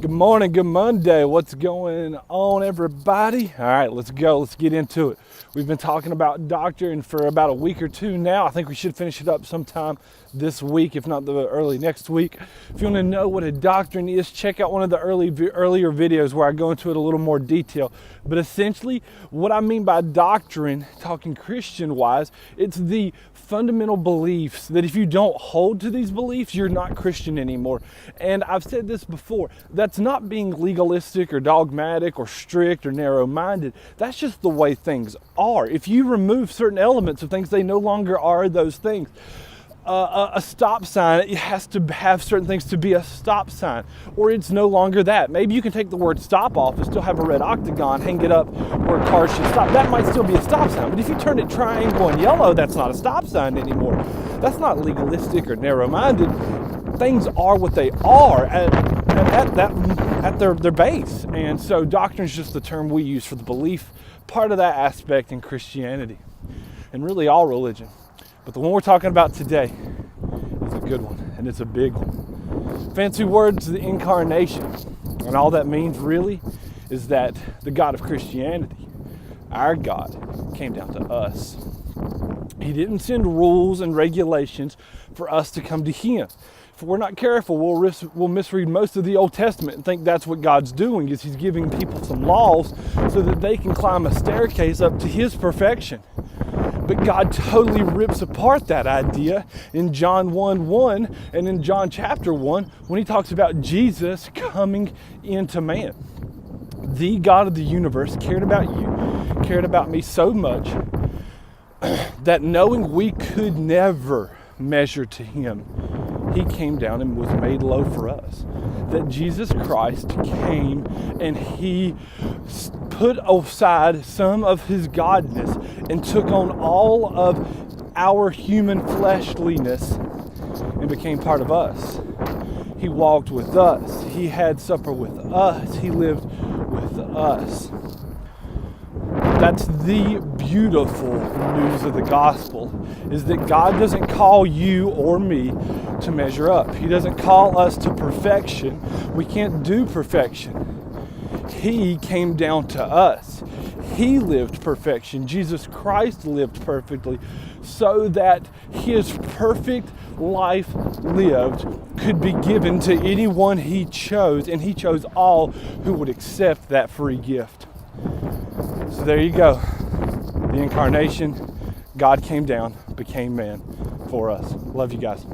Good morning, good Monday. What's going on, everybody? All right, let's go. Let's get into it. We've been talking about doctrine for about a week or two now. I think we should finish it up sometime this week, if not the early next week. If you want to know what a doctrine is, check out one of the earlier videos where I go into it a little more detail. But essentially, what I mean by doctrine, talking Christian-wise, it's the fundamental beliefs that if you don't hold to these beliefs, you're not Christian anymore. And I've said this before, that's not being legalistic or dogmatic or strict or narrow-minded. That's just the way things are. If you remove certain elements of things, they no longer are those things. A stop sign, it has to have certain things to be a stop sign, or it's no longer that. Maybe you can take the word stop off and still have a red octagon, hang it up where cars should stop. That might still be a stop sign, but if you turn it triangle and yellow, that's not a stop sign anymore. That's not legalistic or narrow-minded. Things are what they are at their base. And so doctrine is just the term we use for the belief part of that aspect in Christianity and really all religion. But the one we're talking about today is a good one, and it's a big one. Fancy words, the Incarnation. And all that means really is that the God of Christianity, our God, came down to us. He didn't send rules and regulations for us to come to Him. If we're not careful, we'll misread most of the Old Testament and think that's what God's doing, is He's giving people some laws so that they can climb a staircase up to His perfection. But God totally rips apart that idea in John 1:1 and in John chapter 1 when He talks about Jesus coming into man. The God of the universe cared about you, cared about me so much that knowing we could never measure to Him, He came down and was made low for us. That Jesus Christ came and He put aside some of His godness and took on all of our human fleshliness and became part of us. He walked with us. He had supper with us. He lived with us. That's the beautiful news of the gospel, is that God doesn't call you or me to measure up. He doesn't call us to perfection. We can't do perfection. He came down to us. He lived perfection. Jesus Christ lived perfectly so that His perfect life lived could be given to anyone He chose, and He chose all who would accept that free gift. So there you go. The Incarnation, God came down, became man for us. Love you guys.